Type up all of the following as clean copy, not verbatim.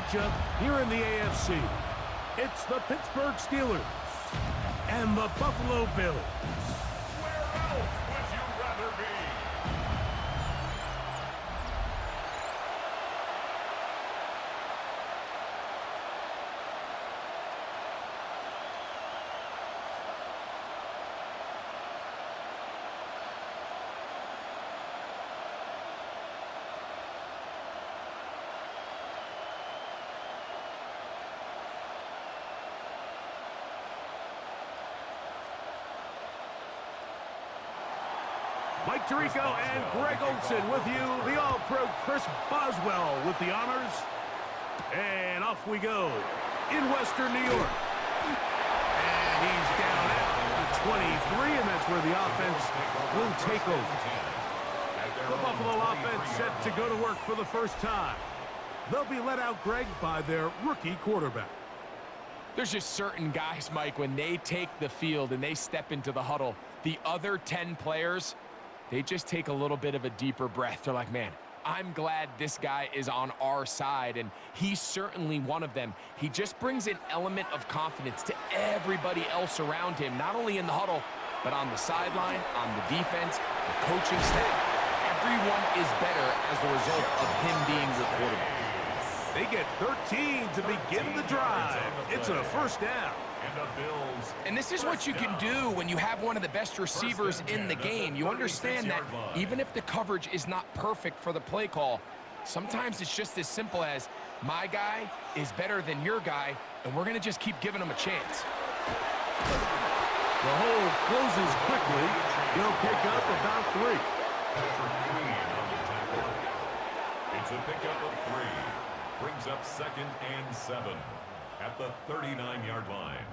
matchup here in the AFC. It's the Pittsburgh Steelers and the Buffalo Bills. Where else would you rather be? Mike Tirico and Greg Olson with you. The All-Pro Chris Boswell with the honors. And off we go in Western New York. And he's down at the 23, and that's where the offense will take over. The Buffalo offense set to go to work for the first time. They'll be let out, Greg, by their rookie quarterback. There's just certain guys, Mike, when they take the field and they step into the huddle, the other 10 players, they just take a little bit of a deeper breath. They're like, man, I'm glad this guy is on our side, and he's certainly one of them. He just brings an element of confidence to everybody else around him, not only in the huddle, but on the sideline, on the defense, the coaching staff. Everyone is better as the result of him being the quarterback. They get 13 to begin the drive. It's a first down. And this is what you can do when you have one of the best receivers in the game. You understand that even if the coverage is not perfect for the play call, sometimes it's just as simple as my guy is better than your guy, and we're going to just keep giving him a chance. The hole closes quickly. He'll pick up about 3. It's a pickup of 3. Brings up 2nd and 7 at the 39-yard line.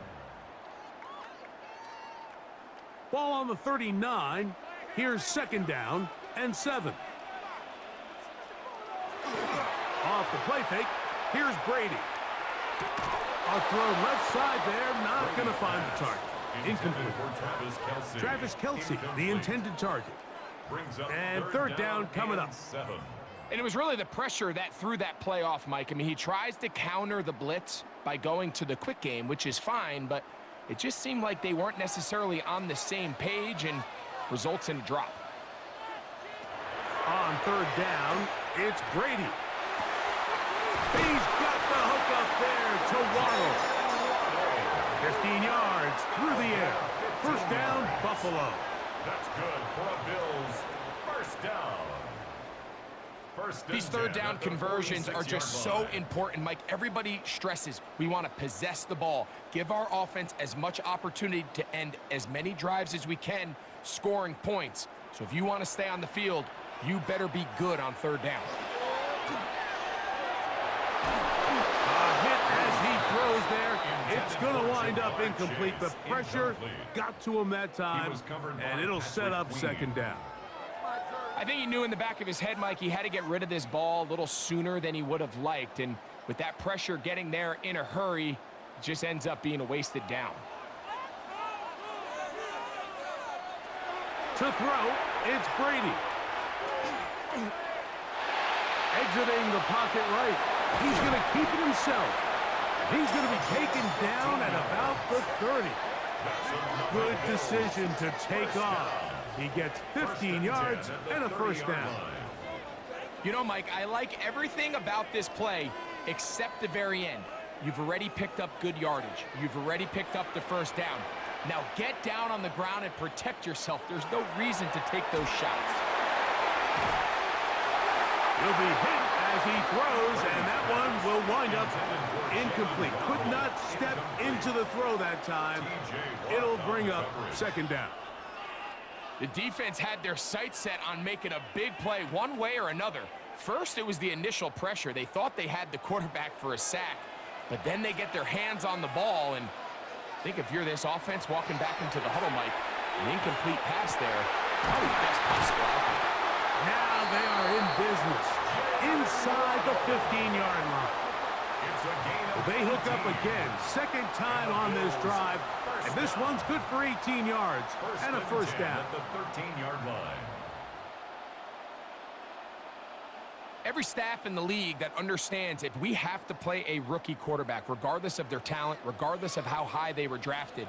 Ball on the 39. Here's 2nd down and 7. Off the play fake. Here's Brady. A throw left side there. Not going to find the target. Incomplete. Travis Kelce, the intended target. And 3rd down coming up. And it was really the pressure that threw that play off, Mike. I mean, he tries to counter the blitz by going to the quick game, which is fine, but it just seemed like they weren't necessarily on the same page and results in a drop. On 3rd down, it's Brady. He's got the hook up there to Waddle. 15 yards through the air. 1st down, Buffalo. That's good for a Bills 1st down. These 3rd down conversions are just so important, Mike. Everybody stresses we want to possess the ball, give our offense as much opportunity to end as many drives as we can, scoring points. So if you want to stay on the field, you better be good on 3rd down. A hit as he throws there. It's going to wind up incomplete. The pressure got to him that time, and it'll set up 2nd down. I think he knew in the back of his head, Mike, he had to get rid of this ball a little sooner than he would have liked. And with that pressure getting there in a hurry, it just ends up being a wasted down. To throw, it's Brady. Exiting the pocket right. He's going to keep it himself. He's going to be taken down at about the 30. Good decision to take off. He gets 15 yards and a 1st down. You know, Mike, I like everything about this play except the very end. You've already picked up good yardage. You've already picked up the 1st down. Now get down on the ground and protect yourself. There's no reason to take those shots. He'll be hit as he throws, and that one will wind up incomplete. Could not step into the throw that time. It'll bring up 2nd down. The defense had their sights set on making a big play one way or another. First, it was the initial pressure. They thought they had the quarterback for a sack, but then they get their hands on the ball, and I think if you're this offense walking back into the huddle, Mike, an incomplete pass there, probably the best possible outcome. Now they are in business inside the 15-yard line. They hook up again, 2nd time on this drive, and this one's good for 18 yards and a 1st down. At the 13-yard line. Every staff in the league that understands if we have to play a rookie quarterback, regardless of their talent, regardless of how high they were drafted,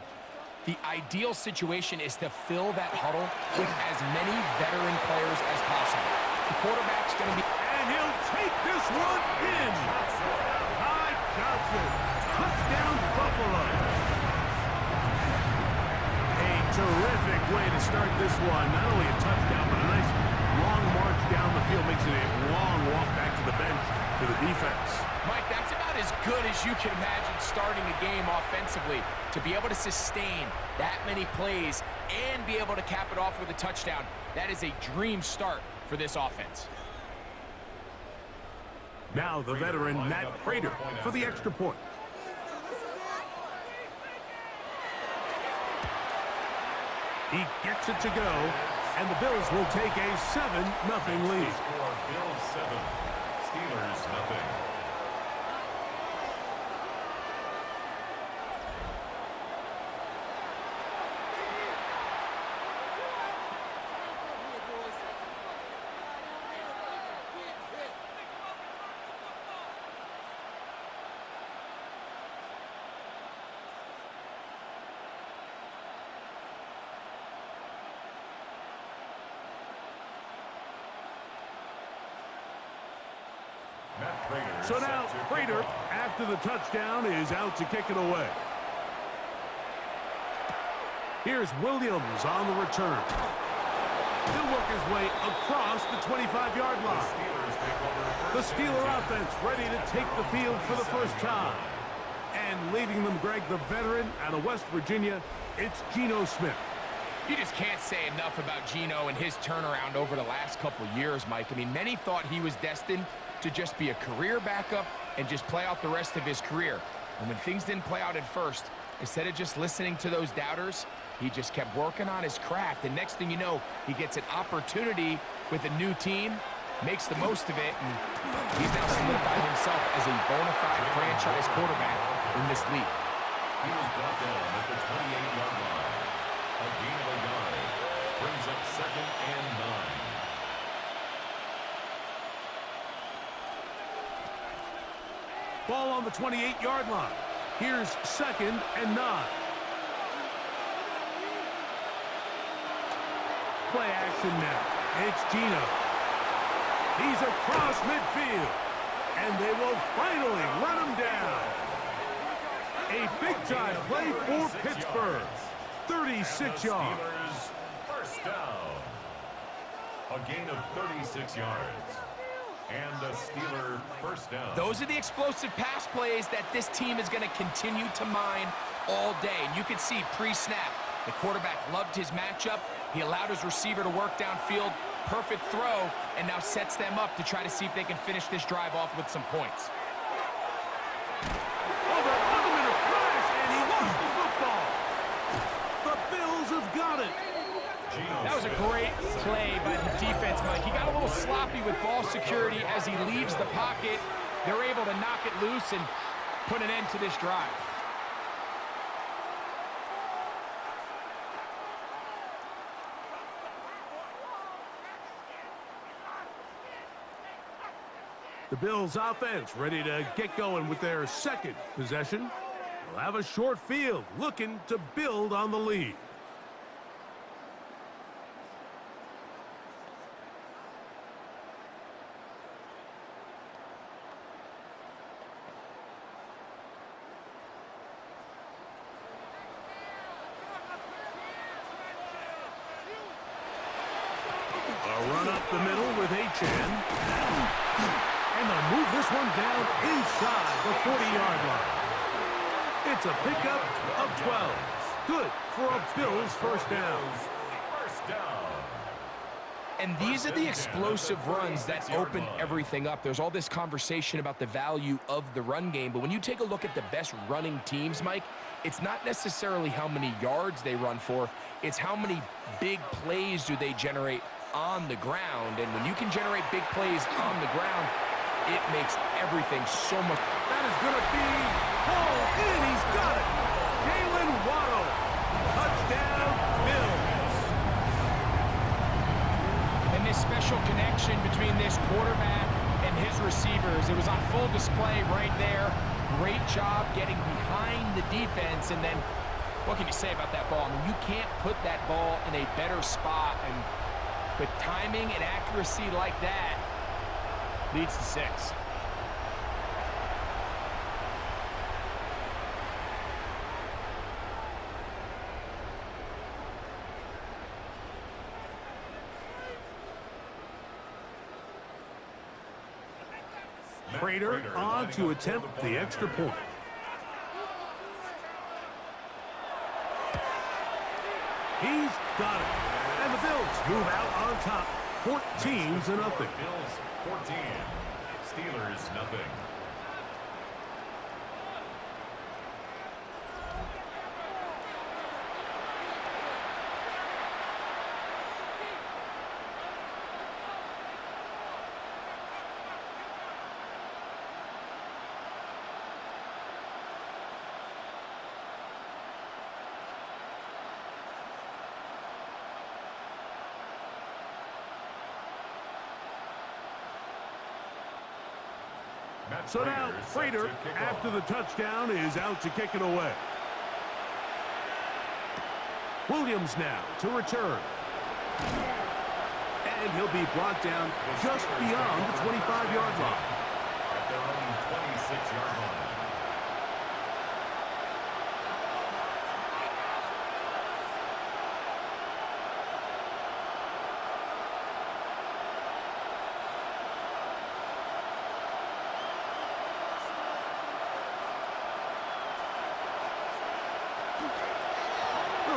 the ideal situation is to fill that huddle with as many veteran players as possible. The quarterback's going to be... And he'll take this one in. Ty Johnson, touchdown Buffalo. A terrific way to start this one. Not only a touchdown, but a nice long march down the field. Makes it a long walk back to the bench for the defense. Mike, that's about as good as you can imagine starting a game offensively. To be able to sustain that many plays and be able to cap it off with a touchdown, that is a dream start for this offense. Now the veteran Matt Prater for the extra point. He gets it to go, and the Bills will take a 7-0 lead. Bills 7, Steelers nothing. So now Prater, after the touchdown, is out to kick it away. Here's Williams on the return. He'll work his way across the 25-yard line. The Steeler offense ready to take the field for the first time. And leading them, Greg, the veteran out of West Virginia, it's Geno Smith. You just can't say enough about Geno and his turnaround over the last couple years, Mike. I mean, many thought he was destined to just be a career backup and just play out the rest of his career. And when things didn't play out at first, instead of just listening to those doubters, he just kept working on his craft. And next thing you know, he gets an opportunity with a new team, makes the most of it, and he's now solidified himself as a bona fide franchise quarterback in this league. He was brought down at the 28-yard line. A gain of a yard brings up 2nd and 9. Ball on the 28-yard line. Here's 2nd and 9. Play action now. It's Geno. He's across midfield. And they will finally run him down. A big-time play for Pittsburgh. 36 yards. First down. A gain of 36 yards. And a Steeler first down. Those are the explosive pass plays that this team is going to continue to mine all day. And you can see pre-snap, the quarterback loved his matchup. He allowed his receiver to work downfield. Perfect throw, and now sets them up to try to see if they can finish this drive off with some points. Over in a flash, and he lost the football. The Bills have got it. That was a great play by the defense, Mike. He got a little sloppy with ball security as he leaves the pocket. They're able to knock it loose and put an end to this drive. The Bills offense ready to get going with their second possession. They'll have a short field looking to build on the lead. A run up the middle with Achane. And they'll move this one down inside the 40-yard line. It's a pickup of 12. Good for a Bills first down. First down. And these are the explosive runs that open everything up. There's all this conversation about the value of the run game, but when you take a look at the best running teams, Mike, it's not necessarily how many yards they run for, it's how many big plays do they generate on the ground. And when you can generate big plays on the ground, it makes everything so much. That is going to be hauled in. He's got it. Jalen Waddle. Touchdown, Bills. And this special connection between this quarterback and receivers. It was on full display right there. Great job getting behind the defense, and then what can you say about that ball? I mean, you can't put that ball in a better spot, and with timing and accuracy like that, leads to 6. Prater on to attempt the extra point. He's got it. And the Bills move out on top, 14-0. Bills 14, Steelers nothing. So now Prater, after the touchdown, is out to kick it away. Williams now to return. And he'll be brought down just beyond the 25-yard line. At their own 26-yard line.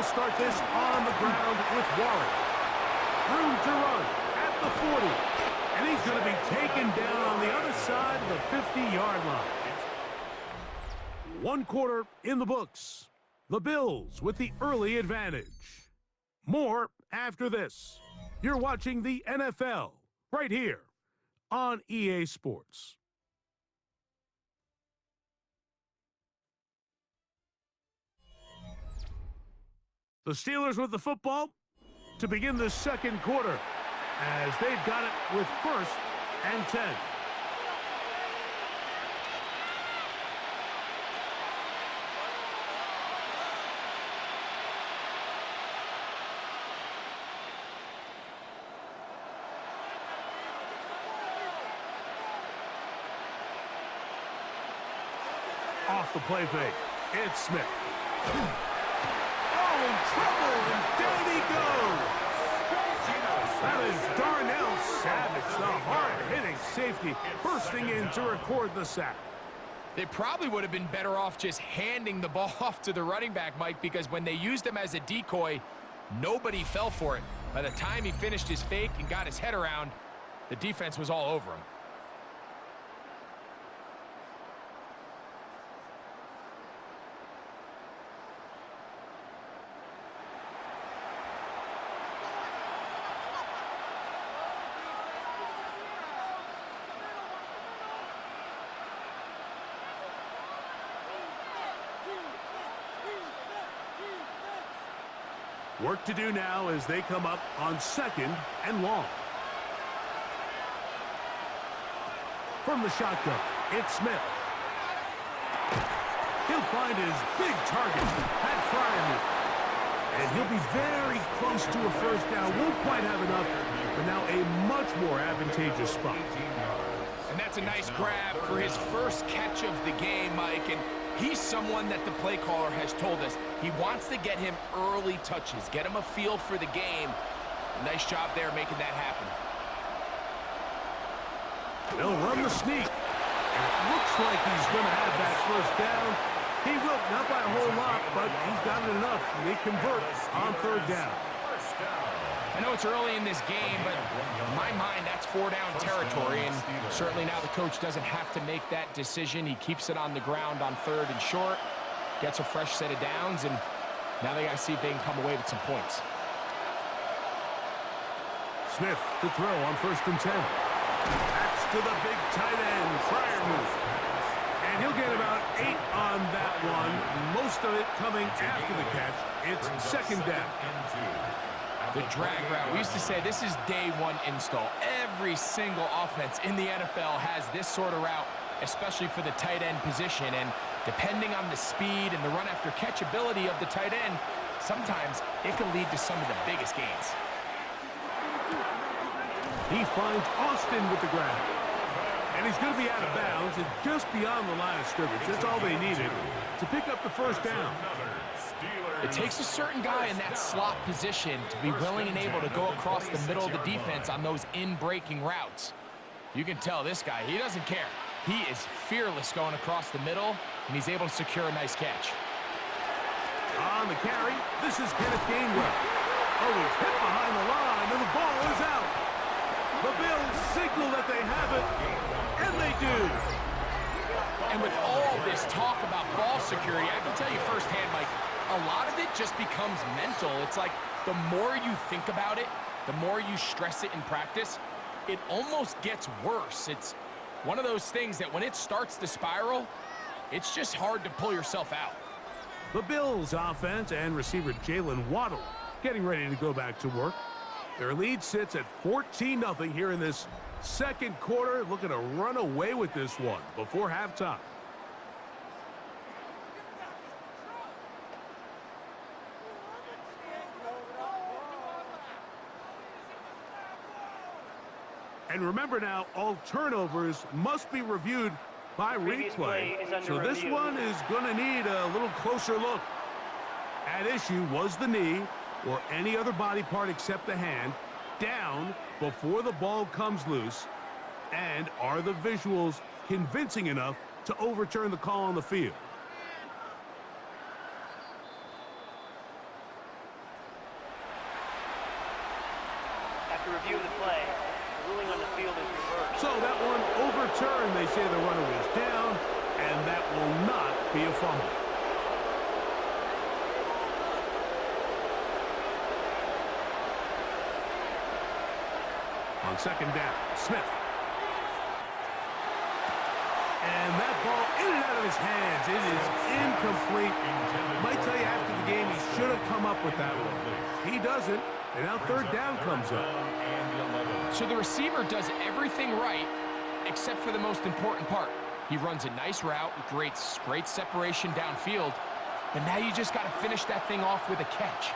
Start this on the ground with Warren. Room to run at the 40. And he's going to be taken down on the other side of the 50-yard line. 1 quarter in the books. The Bills with the early advantage. More after this. You're watching the NFL right here on EA Sports. The Steelers with the football to begin the second quarter as they've got it with 1st and 10. Off the play fake, it's Smith. In trouble, and down he goes. That is Darnell Savage, the hard-hitting safety, bursting in to record the sack. They probably would have been better off just handing the ball off to the running back, Mike, because when they used him as a decoy, nobody fell for it. By the time he finished his fake and got his head around, the defense was all over him. Work to do now as they come up on 2nd and long. From the shotgun, it's Smith. He'll find his big target, Pat Fryermuth. And he'll be very close to a 1st down. Won't quite have enough, but now a much more advantageous spot. And that's a nice grab for his first catch of the game, Mike. And he's someone that the play caller has told us he wants to get him early touches, get him a feel for the game. Nice job there making that happen. They'll run the sneak. It looks like he's going to have that 1st down. He will, not by a whole lot, but he's got it enough. They convert on 3rd down. I know it's early in this game, but in my mind, that's 4-down territory, and certainly now the coach doesn't have to make that decision. He keeps it on the ground on 3rd and short, gets a fresh set of downs, and now they got to see if they can come away with some points. Smith to throw on 1st and 10. That's to the big tight end, Fryermuth. And he'll get about 8 on that one, most of it coming after the catch. It's 2nd down. The drag route. We used to say this is day 1 install. every single offense in the NFL has this sort of route, especially for the tight end position. And depending on the speed and the run after catch ability of the tight end, sometimes it can lead to some of the biggest gains. He finds Austin with the grab. And he's going to be out of bounds and just beyond the line of scrimmage. That's all they needed to pick up the first down. It takes a certain guy in that slot position to be willing and able to go across the middle of the defense on those in-breaking routes. You can tell this guy, he doesn't care. He is fearless going across the middle, and he's able to secure a nice catch. On the carry, this is Kenneth Gainwell. Oh, he's hit behind the line, and the ball is out. The Bills signal that they have it, and they do. And with all this talk about ball security, I can tell you firsthand, Mike, a lot of it just becomes mental. It's like the more you think about it, the more you stress it in practice, it almost gets worse. It's one of those things that when it starts to spiral, it's just hard to pull yourself out. The Bills offense and receiver Jalen Waddle getting ready to go back to work. Their lead sits at 14-0 here in this second quarter, looking to run away with this one before halftime. And remember now, all turnovers must be reviewed by replay. So this one is going to need a little closer look. At issue was the knee or any other body part except the hand down before the ball comes loose. And are the visuals convincing enough to overturn the call on the field? After reviewing the play, the ruling on the field is reversed. So that one overturned. They say the runner was down, and that will not be a fumble. On second down, Smith. And that ball in and out of his hands. It is incomplete. Might tell you after the game he should have come up with that one. He doesn't, and now third down comes up. So the receiver does everything right except for the most important part. He runs a nice route, great separation downfield, but now you just got to finish that thing off with a catch.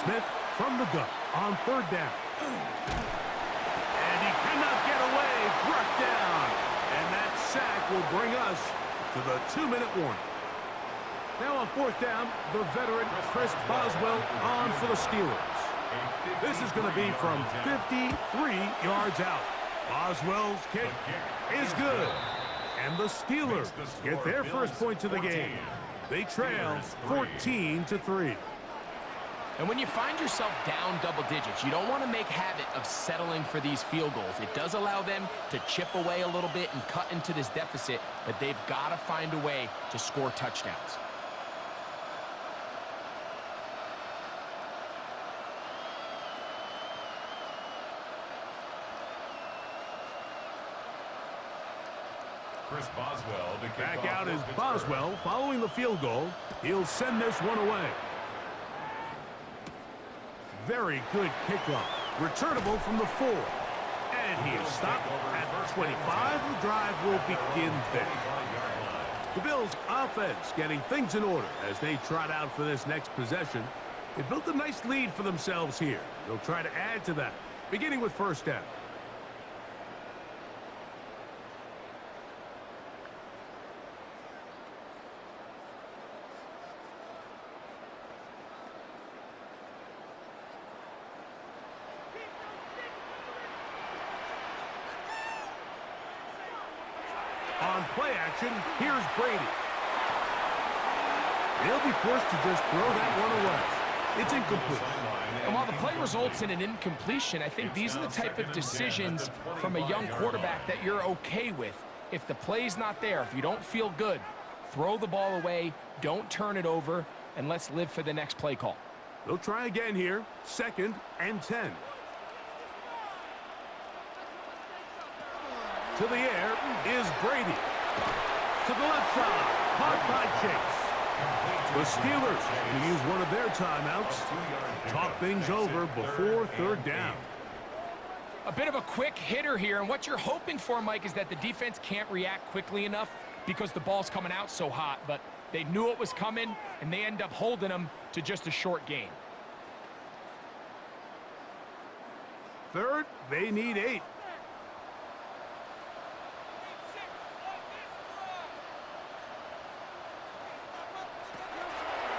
Smith from the gun on third down. And he cannot get away. Brought down. And that sack will bring us to the 2-minute warning. Now on fourth down, the veteran Chris Boswell on for the Steelers. This is going to be from 53 yards out. Boswell's kick is good. And the Steelers get their first points of the game. They trail 14-3. And when you find yourself down double digits, you don't want to make habit of settling for these field goals. It does allow them to chip away a little bit and cut into this deficit, but they've got to find a way to score touchdowns. Chris Boswell to kick Back off out for is Pittsburgh. Boswell following the field goal. He'll send this one away. Very good kickoff. Returnable from the 4. And he is stopped at 25. The drive will begin there. The Bills offense getting things in order as they trot out for this next possession. They built a nice lead for themselves here. They'll try to add to that, beginning with first down. On play action, here's Brady. They'll be forced to just throw that one away. It's incomplete. And while the play results in an incompletion, I think these are the type of decisions from a young quarterback that you're okay with. If the play's not there, if you don't feel good, throw the ball away, don't turn it over, and let's live for the next play call. They'll try again here, 2nd and 10. To the air is Brady. To the left side, caught by Chase. The Steelers will use one of their timeouts. Talk things over before third down. A bit of a quick hitter here, and what you're hoping for, Mike, is that the defense can't react quickly enough because the ball's coming out so hot, but they knew it was coming, and they end up holding them to just a short gain. Third, they need 8.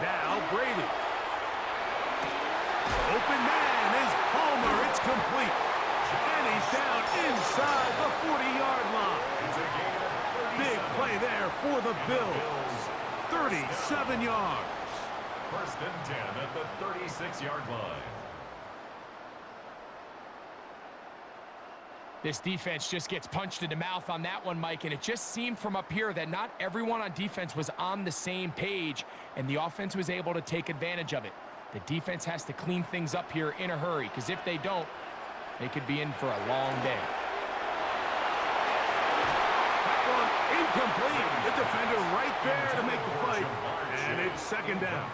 Now Brady. Open man is Palmer. It's complete. And he's down inside the 40-yard line. Big play there for the Bills. 37 yards. First and 10 at the 36-yard line. This defense just gets punched in the mouth on that one, Mike, and it just seemed from up here that not everyone on defense was on the same page, and the offense was able to take advantage of it. The defense has to clean things up here in a hurry, because if they don't, they could be in for a long day. That one incomplete. The defender right there to make the play, and it's second down.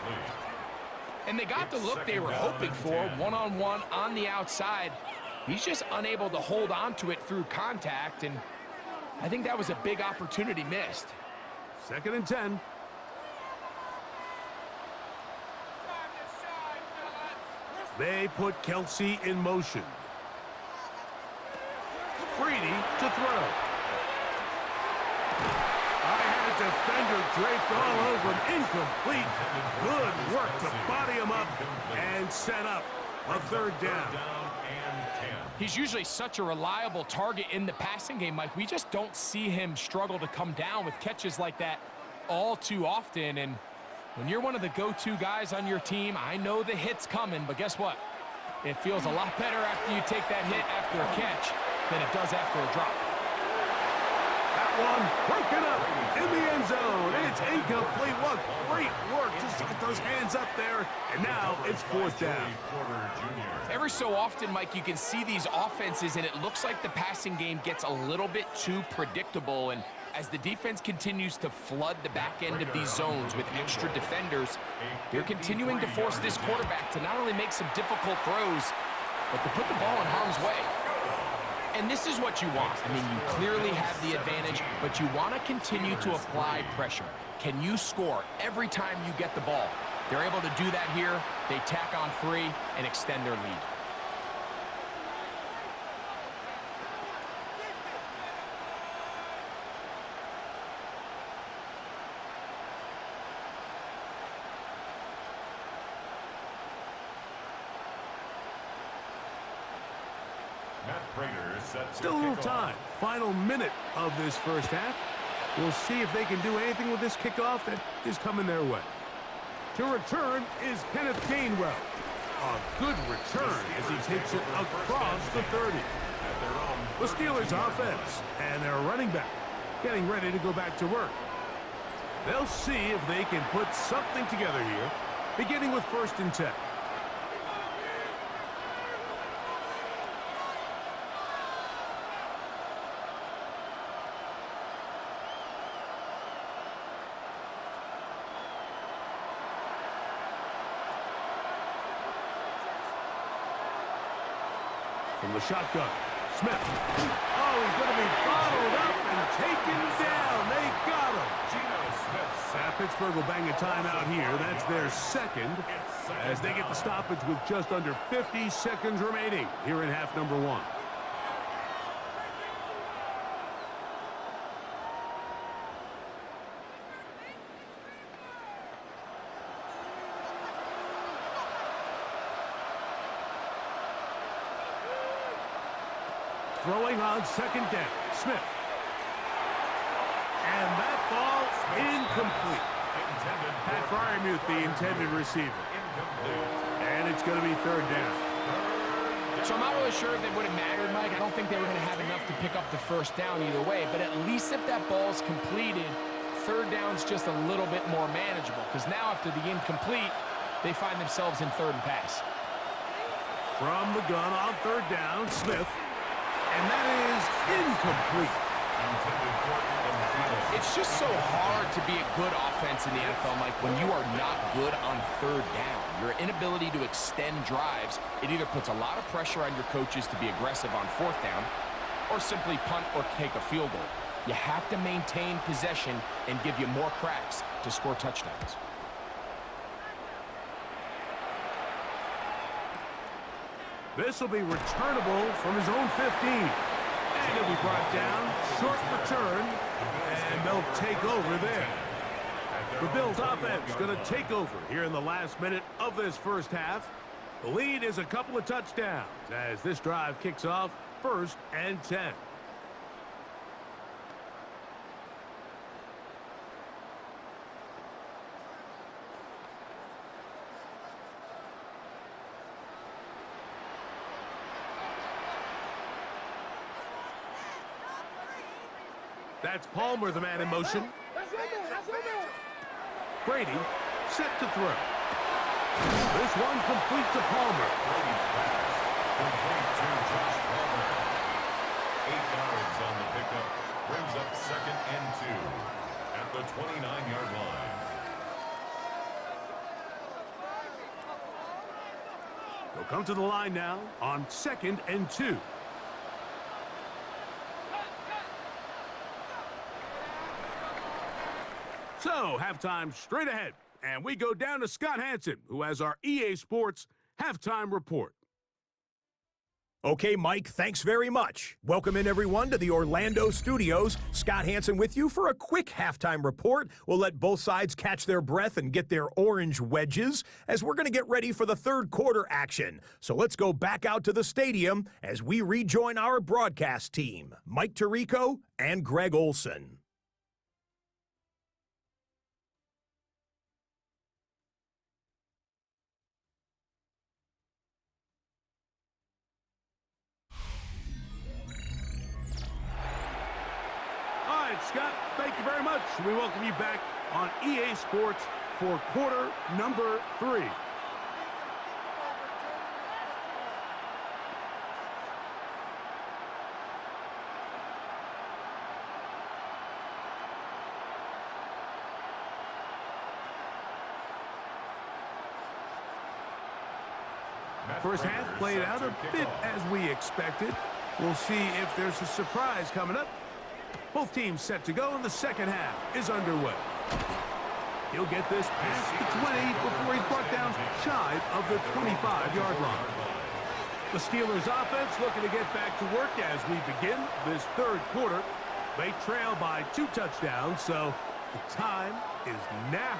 And they got the look they were hoping for, one-on-one on the outside. He's just unable to hold on to it through contact, and I think that was a big opportunity missed. Second and 10. They put Kelsey in motion. Brady to throw. I had a defender draped all over him. Incomplete. Good work to body him up and set up a third down. He's usually such a reliable target in the passing game, Mike. We just don't see him struggle to come down with catches like that all too often. And when you're one of the go-to guys on your team, I know the hit's coming, but guess what? It feels a lot better after you take that hit after a catch than it does after a drop. That one broken up in the end zone. It's incomplete. What great work just to get those hands up there. And now it's fourth down. Every so often, Mike, you can see these offenses, and it looks like the passing game gets a little bit too predictable. And as the defense continues to flood the back end of these zones with extra defenders, they're continuing to force this quarterback to not only make some difficult throws, but to put the ball in harm's way. And this is what you want. I mean, you clearly have the advantage, but you want to continue to apply pressure. Can you score every time you get the ball? They're able to do that here. They tack on 3 and extend their lead. Still a little time. Final minute of this first half. We'll see if they can do anything with this kickoff that is coming their way. To return is Kenneth Gainwell. A good return as he takes it across the 30. The Steelers offense and their running back getting ready to go back to work. They'll see if they can put something together here, beginning with first and 10. From the shotgun, Smith. Oh, he's going to be bottled up and taken down. They got him. Pittsburgh will bang a timeout here. That's their second as they get the stoppage with just under 50 seconds remaining here in half number 1. Throwing on second down, Smith. And that ball incomplete. Pat Fryermuth, the intended receiver. And it's going to be third down. So I'm not really sure if it would have mattered, Mike. I don't think they were going to have enough to pick up the first down either way. But at least if that ball's completed, third down's just a little bit more manageable. Because now after the incomplete, they find themselves in third and pass. From the gun on third down, Smith. And that is incomplete. It's just so hard to be a good offense in the NFL, Mike, when you are not good on third down. Your inability to extend drives, it either puts a lot of pressure on your coaches to be aggressive on fourth down or simply punt or take a field goal. You have to maintain possession and give you more cracks to score touchdowns. This will be returnable from his own 15. And he'll be brought down. Short return. And they'll take over there. The Bills offense going to take over here in the last minute of this first half. The lead is a couple of touchdowns as this drive kicks off 1st and 10. That's Palmer, the man in motion. Brady set to throw. This one complete to Palmer. Brady's pass complete to Josh Palmer. 8 yards on the pickup. Brings up 2nd and 2 at the 29-yard line. They'll come to the line now on 2nd and 2. So, halftime straight ahead, and we go down to Scott Hansen, who has our EA Sports halftime report. Okay, Mike, thanks very much. Welcome in, everyone, to the Orlando studios. Scott Hansen with you for a quick halftime report. We'll let both sides catch their breath and get their orange wedges as we're going to get ready for the third quarter action. So let's go back out to the stadium as we rejoin our broadcast team, Mike Tirico and Greg Olson. Scott, thank you very much. We welcome you back on EA Sports for quarter number 3. First half played out a bit as we expected. We'll see if there's a surprise coming up. Both teams set to go, and the second half is underway. He'll get this past the 20 before he's brought down shy of the 25-yard line. The Steelers offense looking to get back to work as we begin this third quarter. They trail by 2 touchdowns, so the time is now.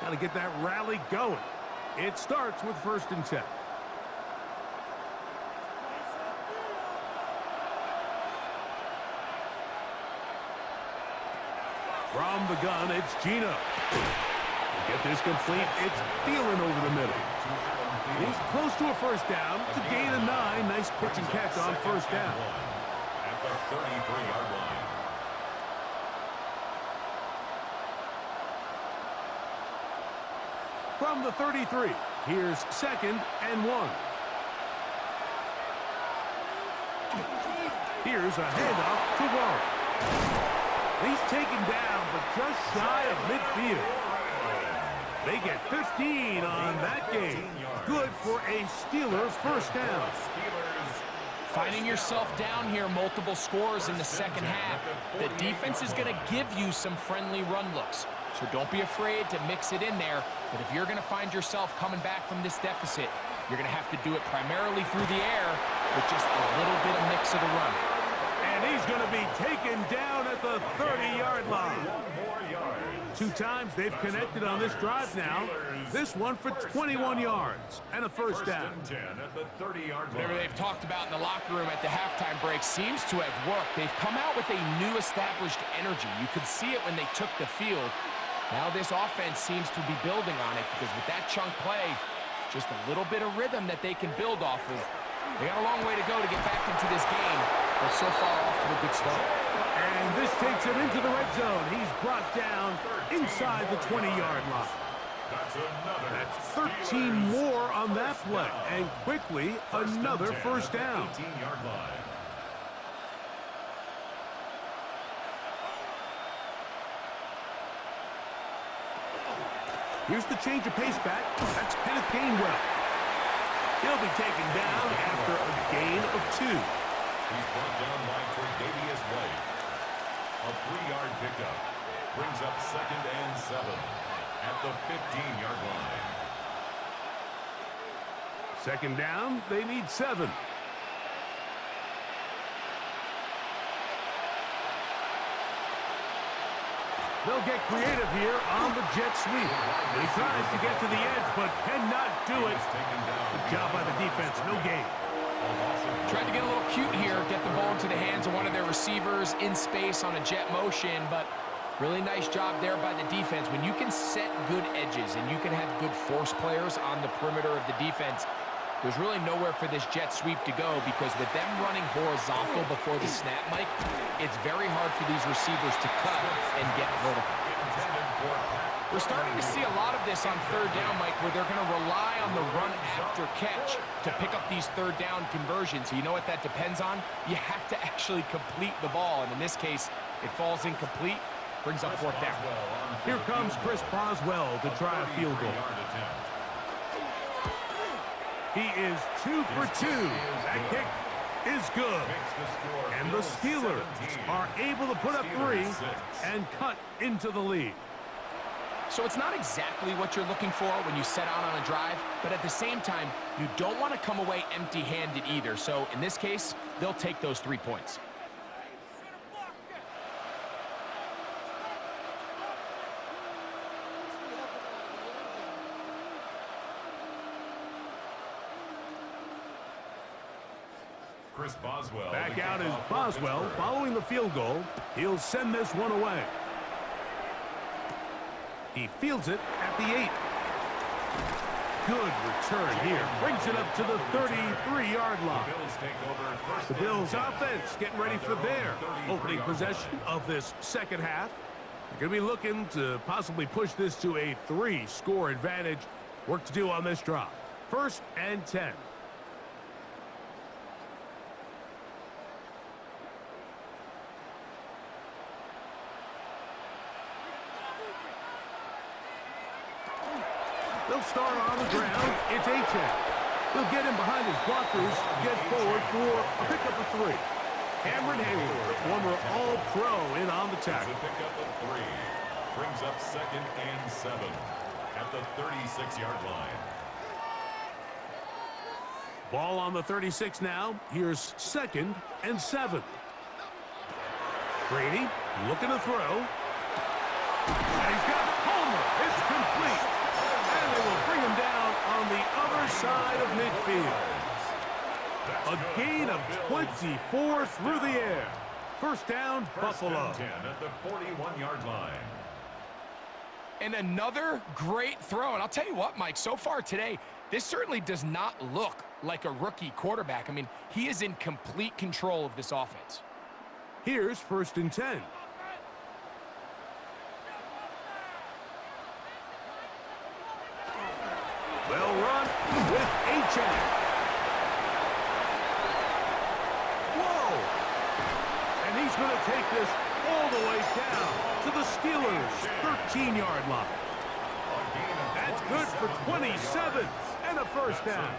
Got to get that rally going. It starts with 1st and 10. From the gun, it's Gino. To get this complete, it's Thielen over the middle. He's close to a first down to gain a 9. Nice pitch and catch on first down. At the 33-yard line. From the 33, here's 2nd and 1. Here's a handoff to Warren. He's taken down, but just shy of midfield. They get 15 on that game. Good for a Steelers first down. Finding yourself down here, multiple scores in the second half. The defense is going to give you some friendly run looks. So don't be afraid to mix it in there. But if you're going to find yourself coming back from this deficit, you're going to have to do it primarily through the air with just a little bit of mix of the run. And he's going to be taken down at the 30-yard line. 2 times they've connected on this drive now. This one for 21 yards and a first down. Whatever they've talked about in the locker room at the halftime break seems to have worked. They've come out with a new established energy. You could see it when they took the field. Now this offense seems to be building on it because with that chunk play, just a little bit of rhythm that they can build off of. They got a long way to go to get back into this game, but so far off to a good start. And this takes him into the red zone. He's brought down inside the 20-yard line. That's 13 more on that play, and quickly another first down. Here's the change of pace back. That's Kenneth Gainwell. He'll be taken down after a gain of 2. He's brought down by Tre'Davious White. A 3-yard pickup brings up 2nd and 7 at the 15-yard line. 2nd down, they need 7. They'll get creative here on the jet sweep. He tries to get to the edge, but cannot do it. Good job by the defense. No gain. Tried to get a little cute here, get the ball into the hands of one of their receivers in space on a jet motion, but really nice job there by the defense. When you can set good edges and you can have good force players on the perimeter of the defense, there's really nowhere for this jet sweep to go, because with them running horizontal before the snap, Mike, it's very hard for these receivers to cut and get vertical. We're starting to see a lot of this on 3rd down, Mike, where they're going to rely on the run after catch to pick up these 3rd down conversions. So you know what that depends on? You have to actually complete the ball, and in this case, it falls incomplete, brings up 4th down. Here comes Chris Boswell to try a field goal. He is 2 for 2. That kick is good. And the Steelers are able to put up 3 and cut into the lead. So it's not exactly what you're looking for when you set out on a drive, but at the same time, you don't want to come away empty-handed either. So in this case, they'll take those 3 points. Chris Boswell. Back out is Boswell following the field goal. He'll send this one away. He fields it at the 8. Good return here. Brings it up to the 33-yard line. The Bills offense getting ready for their opening possession of this 2nd half. They're going to be looking to possibly push this to a 3-score advantage. Work to do on this drive. 1st and 10. They'll start on the ground. It's Achane. He'll get him behind his blockers, get forward for a pickup of 3. Cameron Hayward, the former All-Pro, in on the tackle. A pickup of 3. Brings up 2nd and 7 at the 36-yard line. Ball on the 36 now. Here's 2nd and 7. Brady looking to throw. And he's got Homer. It's complete. And they will bring him down on the other side of midfield. A gain of 24 through the air. 1st down, Buffalo. 10 at the 41-yard line. And another great throw. And I'll tell you what, Mike, so far today, this certainly does not look like a rookie quarterback. I mean, he is in complete control of this offense. Here's 1st and 10. Well run with Achane. Whoa! And he's going to take this all the way down to the Steelers' 13-yard line. That's good for 27 and a 1st down.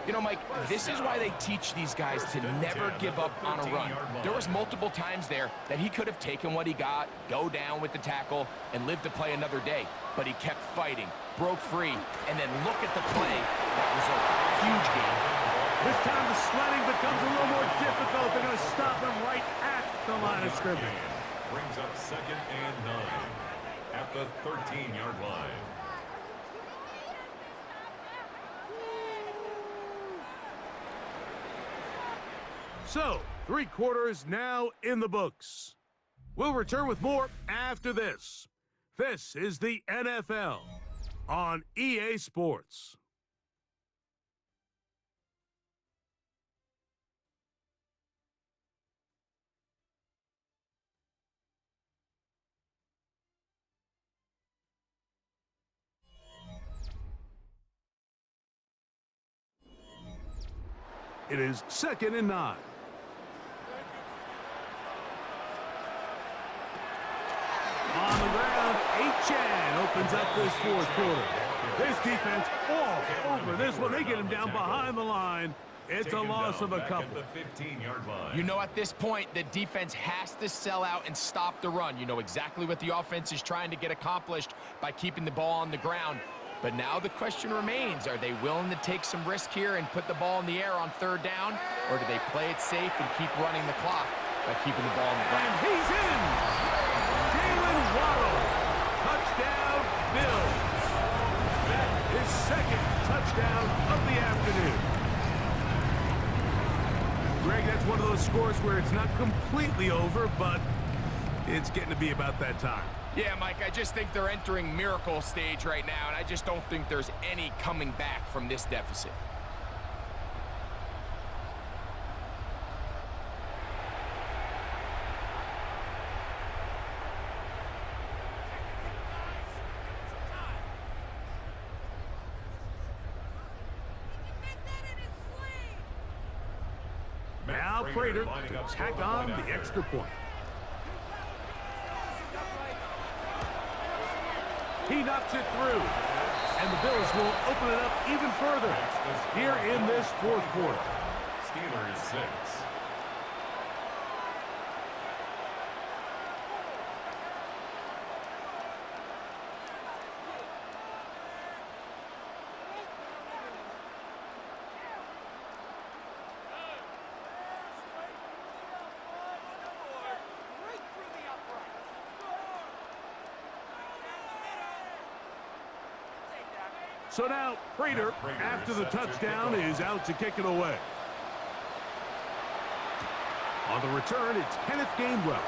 You know, Mike, this is why they teach these guys to never give up on a run. There was multiple times there that he could have taken what he got, go down with the tackle, and live to play another day. But he kept fighting, broke free, and then look at the play. That was a huge gain. This time the sledding becomes a little more difficult. They're going to stop him right at the line of scrimmage. Brings up 2nd and 9 at the 13-yard line. So, 3 quarters now in the books. We'll return with more after this. This is the NFL on EA Sports. It is 2nd and 9. On the ground, Achane opens up this fourth quarter. This defense all over this one. They get him down behind the line. It's a loss of a couple. You know, at this point, the defense has to sell out and stop the run. You know exactly what the offense is trying to get accomplished by keeping the ball on the ground. But now the question remains, are they willing to take some risk here and put the ball in the air on third down? Or do they play it safe and keep running the clock by keeping the ball on the ground? And he's in! Jalen Waddle. Touchdown, Bills. That is second touchdown of the afternoon. Greg, that's one of those scores where it's not completely over, but it's getting to be about that time. Yeah, Mike, I just think they're entering miracle stage right now, and I just don't think there's any coming back from this deficit. Now Prater to tack on the extra point. He knocks it through. And the Bills will open it up even further here in this fourth quarter. Steelers 6. So now Prater, after the touchdown, is out to kick it away. On the return, it's Kenneth Gainwell.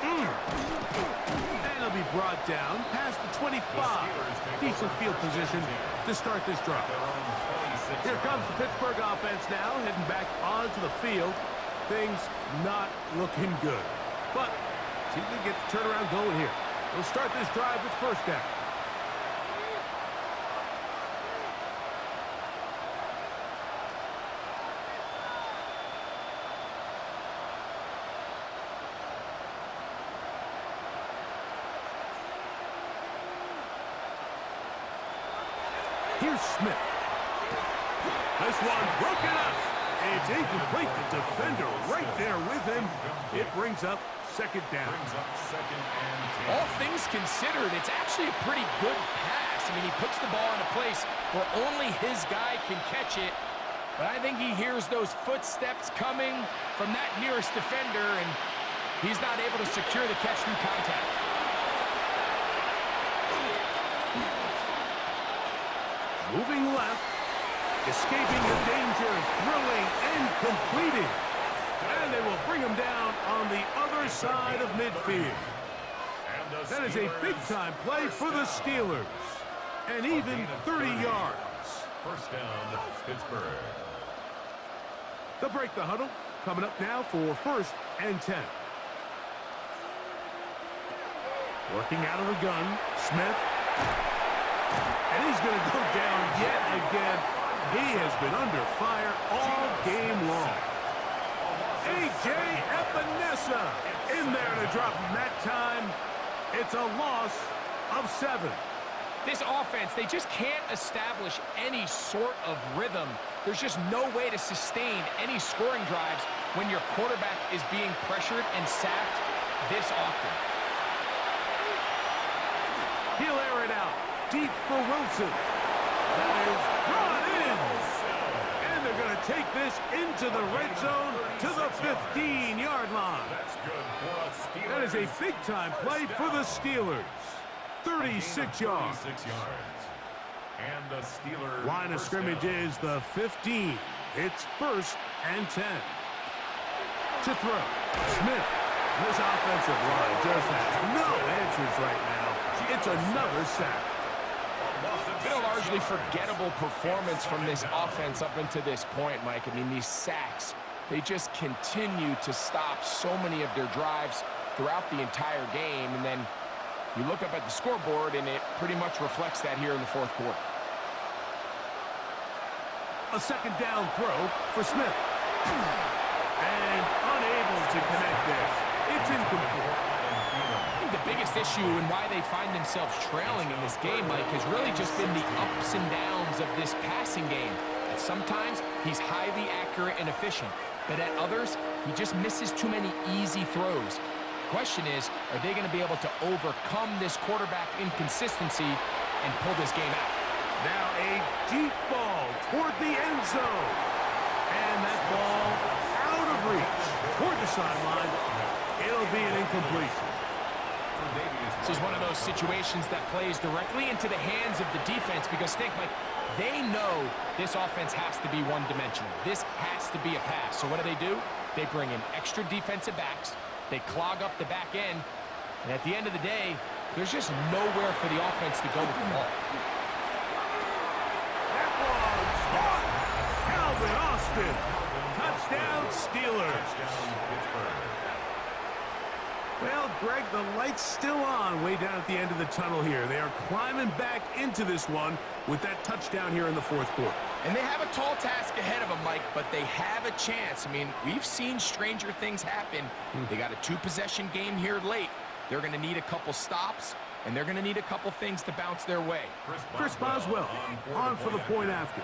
And he'll be brought down past the 25. Decent field position to start this drive. Here comes the Pittsburgh offense now, heading back onto the field. Things not looking good. But see if we can get the turnaround going here. They'll start this drive with first down. Here's Smith. This one broken up. It's incomplete. The defender right there with him. It brings up second down. All things considered, it's actually a pretty good pass. I mean, he puts the ball in a place where only his guy can catch it. But I think he hears those footsteps coming from that nearest defender, and he's not able to secure the catch through contact. Moving left, escaping the danger, throwing and completing. And they will bring him down on the other side of midfield. That is a big-time play for the Steelers. And even 30 yards. First down, Pittsburgh. They'll break the huddle. Coming up now for first and 10. Working out of the gun, Smith. And he's going to go down yet again. He has been under fire all game long. A.J. Epinesa in there to drop him that time. It's a loss of 7. This offense, they just can't establish any sort of rhythm. There's just no way to sustain any scoring drives when your quarterback is being pressured and sacked this often. He'll air it out. Deep for Wilson. That is brought in. And they're going to take this into the red zone to the 15-yard line. That is a big-time play for the Steelers. 36 yards. And the Steelers line of scrimmage is the 15. It's first and 10. To throw. Smith. This offensive line just has no answers right now. It's another sack. Been a largely forgettable performance from this offense up until this point, Mike. I mean, these sacks, they just continue to stop so many of their drives throughout the entire game. And then you look up at the scoreboard, and it pretty much reflects that here in the fourth quarter. A second down throw for Smith. And unable to connect this. It's incomplete. I think the biggest issue and why they find themselves trailing in this game, Mike, has really just been the ups and downs of this passing game. And sometimes he's highly accurate and efficient, but at others, he just misses too many easy throws. Question is, are they going to be able to overcome this quarterback inconsistency and pull this game out? Now a deep ball toward the end zone. And that ball out of reach toward the sideline. It'll be an incompletion. This is one of those situations that plays directly into the hands of the defense because think, Mike, they know this offense has to be one-dimensional. This has to be a pass. So what do? They bring in extra defensive backs. They clog up the back end. And at the end of the day, there's just nowhere for the offense to go with the ball. That one's caught. Calvin Austin. Touchdown, Steelers. Well, Greg, the light's still on way down at the end of the tunnel here. They are climbing back into this one with that touchdown here in the fourth quarter. And they have a tall task ahead of them, Mike, but they have a chance. I mean, we've seen stranger things happen. They got a two-possession game here late. They're going to need a couple stops, and they're going to need a couple things to bounce their way. Chris Boswell on for the point after.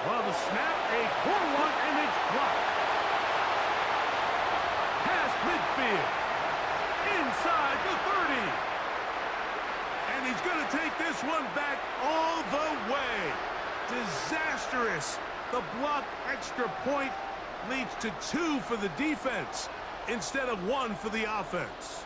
Well, the snap, a poor one, and it's blocked. Past midfield. Inside the 30. And he's going to take this one back all the way. Disastrous. The blocked extra point leads to 2 for the defense instead of 1 for the offense.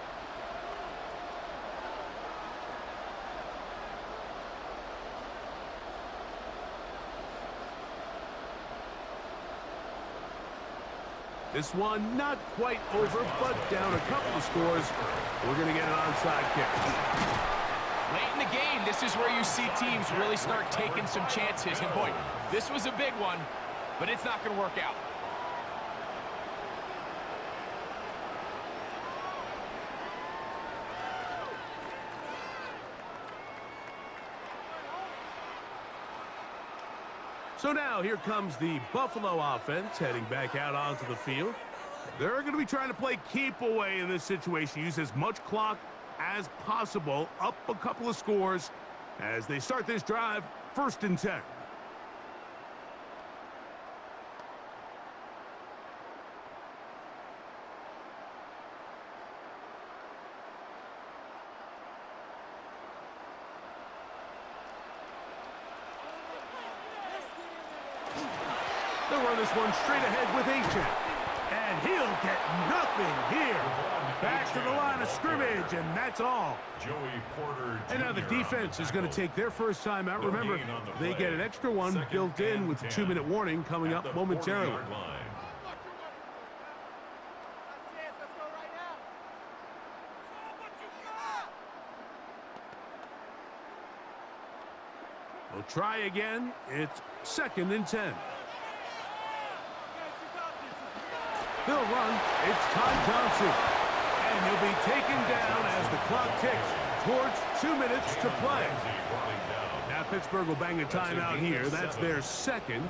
This one not quite over, but down a couple of scores. We're going to get an onside kick. Late in the game, this is where you see teams really start taking some chances. And boy, this was a big one, but it's not going to work out. So now here comes the Buffalo offense heading back out onto the field. They're going to be trying to play keep away in this situation. Use as much clock as possible, up a couple of scores as they start this drive, 1st and 10. They'll run this one straight ahead with Achane. And he'll get nothing here. Back to the line of scrimmage, and that's all. Joey Porter Jr. And now the defense is going to take their first time out. Remember, they get an extra one built in with the 2-minute warning coming up momentarily. They'll try again. It's 2nd and 10. They'll run. It's Ty Johnson. And he'll be taken down as the clock ticks towards 2 minutes to play. Now Pittsburgh will bang a timeout here. That's their second.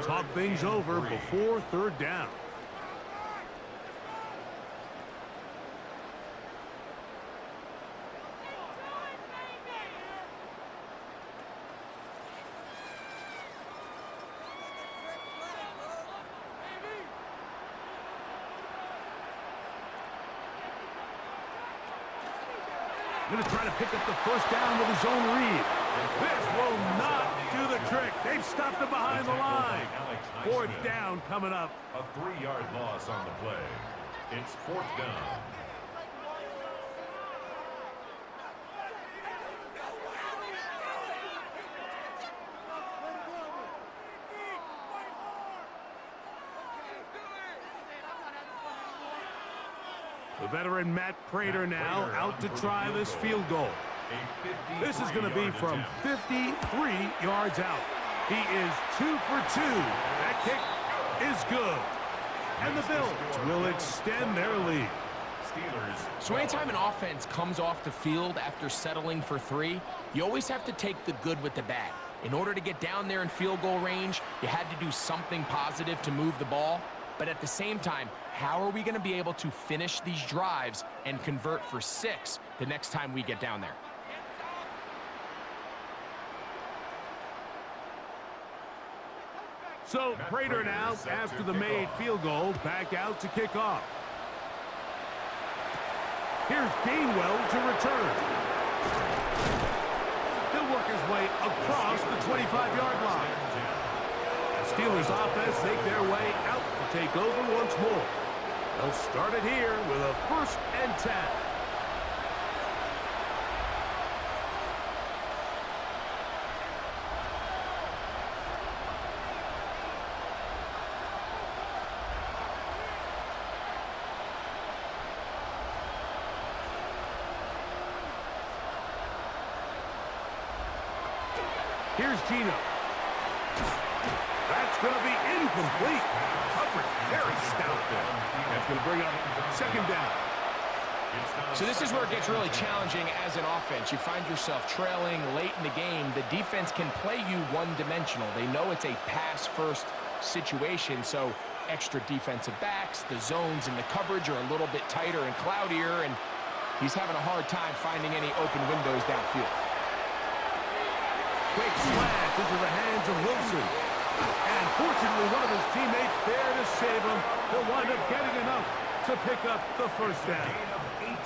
Talk things over before 3rd down. Going to try to pick up the first down with his own read. This will not do the trick. They've stopped him behind the line. 4th down coming up. A 3-yard loss on the play. It's 4th down. The veteran Matt Prater now out to try this field goal. This is going to be from 53 yards out. He is 2 for 2. That kick is good. And the Bills will extend their lead. So anytime an offense comes off the field after settling for 3, you always have to take the good with the bad. In order to get down there in field goal range, you had to do something positive to move the ball. But at the same time, how are we going to be able to finish these drives and convert for 6 the next time we get down there? So Prater now, after the made field goal, back out to kick off. Here's Gainwell to return. He'll work his way across the 25-yard line. Steelers offense make their way out to take over once more. They'll start it here with a 1st and 10. Here's Gino. That's going to be incomplete. Coverage very stout there. That's going to bring up 2nd down. So this is where it gets really challenging as an offense. You find yourself trailing late in the game. The defense can play you one-dimensional. They know it's a pass-first situation, so extra defensive backs, the zones and the coverage are a little bit tighter and cloudier, and he's having a hard time finding any open windows downfield. Quick slant into the hands of Wilson. And fortunately, one of his teammates there to save him. He'll wind up getting enough to pick up the 1st down.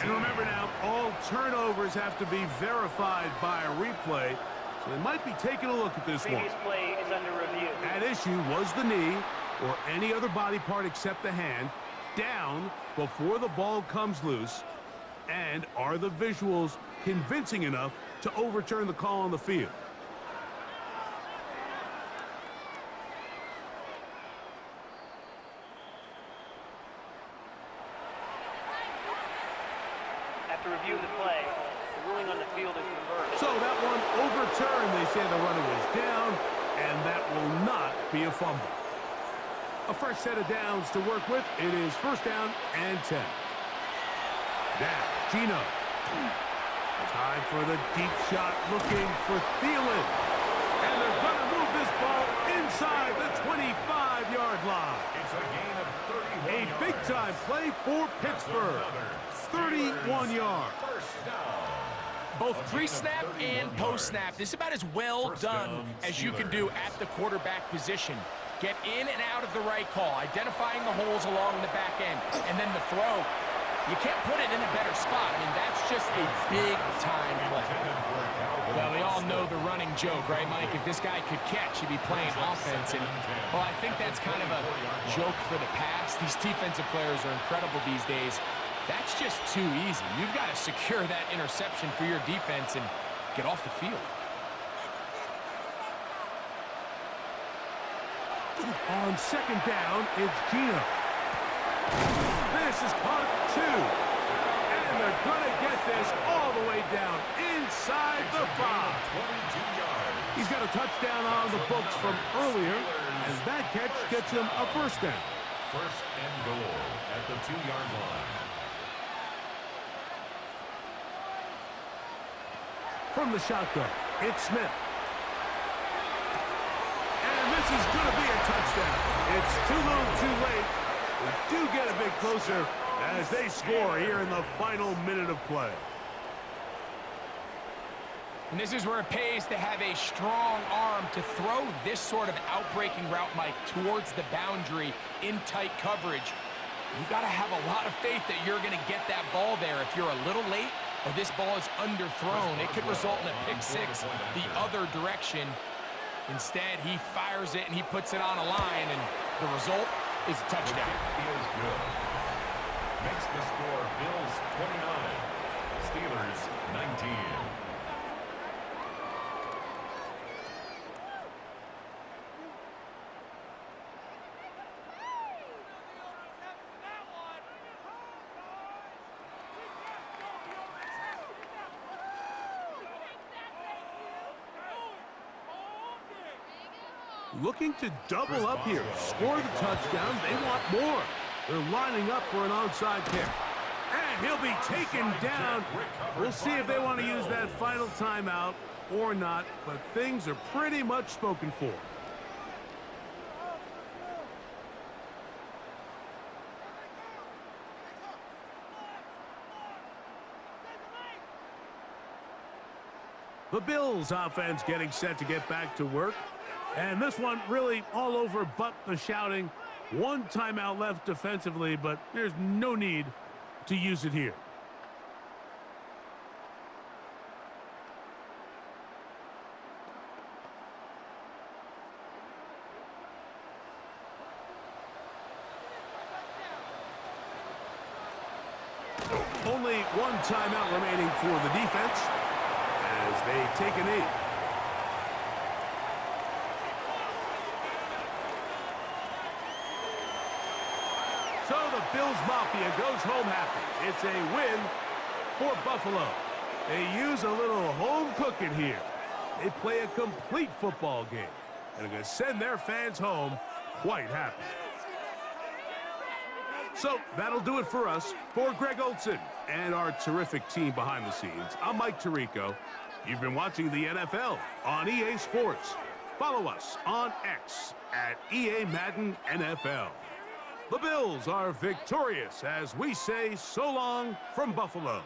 And remember now, all turnovers have to be verified by a replay. So they might be taking a look at this one. Previous play is under review. At issue was the knee, or any other body part except the hand, down before the ball comes loose. And are the visuals convincing enough to overturn the call on the field? After reviewing the play, the ruling on the field is reversed. So that one overturned. They say the runner was down, and that will not be a fumble. A fresh set of downs to work with. It is 1st down and 10. Now, Gino. Time for the deep shot, looking for Thielen. And they're going to move this ball inside the 25-yard line. It's a gain of 31 A big-time play for Pittsburgh. 31 yards. Both pre-snap and post-snap, this is about as well done as you can do at the quarterback position. Get in and out of the right call, identifying the holes along the back end, and then the throw. You can't put it in a better spot. I mean, that's just a big-time play. Well, we all know the running joke, right, Mike? If this guy could catch, he'd be playing offense. And, well, I think that's kind of a joke for the past. These defensive players are incredible these days. That's just too easy. You've got to secure that interception for your defense and get off the field. On 2nd down, it's Gino. This is caught at 2. And they're going to get this all the way down inside the 5. He's got a touchdown on the books from earlier, and that catch gets him a 1st down. 1st and goal at the 2-yard line. From the shotgun, it's Smith. And this is going to be a touchdown. It's too little too late. We do get a bit closer as they score here in the final minute of play. And this is where it pays to have a strong arm to throw this sort of outbreaking route, Mike, towards the boundary in tight coverage. You got to have a lot of faith that you're going to get that ball there. If you're a little late or this ball is underthrown, it could result in a pick-6 the other direction. Instead, he fires it and he puts it on a line, and the result is a touchdown. Feels good. Makes the score Bills 29, Steelers 19. Looking to double up here, score the touchdown. They want more. They're lining up for an onside kick. And he'll be taken down. We'll see if they want to use that final timeout or not, but things are pretty much spoken for. The Bills offense getting set to get back to work. And this one really all over but the shouting. One timeout left defensively, but there's no need to use it here. Only one timeout remaining for the defense as they take a knee. So the Bills Mafia goes home happy. It's a win for Buffalo. They use a little home cooking here. They play a complete football game and are going to send their fans home quite happy. So that'll do it for us. For Greg Olson and our terrific team behind the scenes, I'm Mike Tirico. You've been watching the NFL on EA Sports. Follow us on X at EA Madden NFL. The Bills are victorious as we say so long from Buffalo.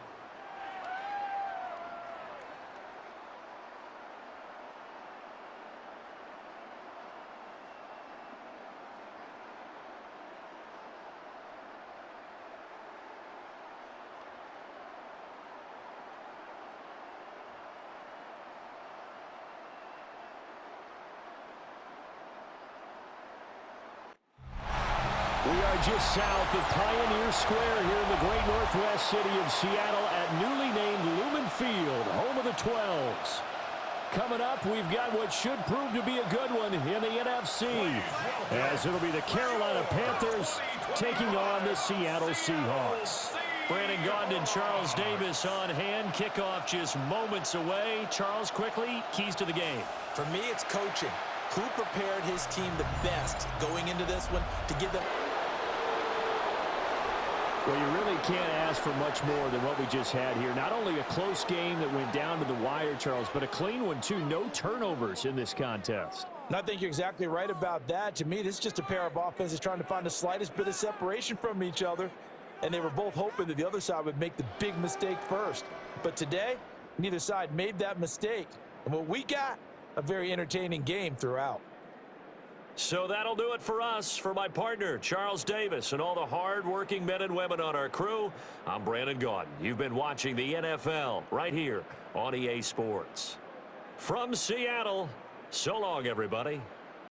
We are just south of Pioneer Square here in the great northwest city of Seattle at newly named Lumen Field, home of the 12s. Coming up, we've got what should prove to be a good one in the NFC, as it'll be the Carolina Panthers taking on the Seattle Seahawks. Brandon Gaudin and Charles Davis on hand. Kickoff just moments away. Charles, quickly, keys to the game. For me, it's coaching. Who prepared his team the best going into this one to give them... Well, you really can't ask for much more than what we just had here. Not only a close game that went down to the wire, Charles, but a clean one, too. No turnovers in this contest. And I think you're exactly right about that. To me, this is just a pair of offenses trying to find the slightest bit of separation from each other. And they were both hoping that the other side would make the big mistake first. But today, neither side made that mistake. And what we got, a very entertaining game throughout. So that'll do it for us. For my partner, Charles Davis, and all the hard-working men and women on our crew, I'm Brandon Gaudin. You've been watching the NFL right here on EA Sports. From Seattle, so long, everybody.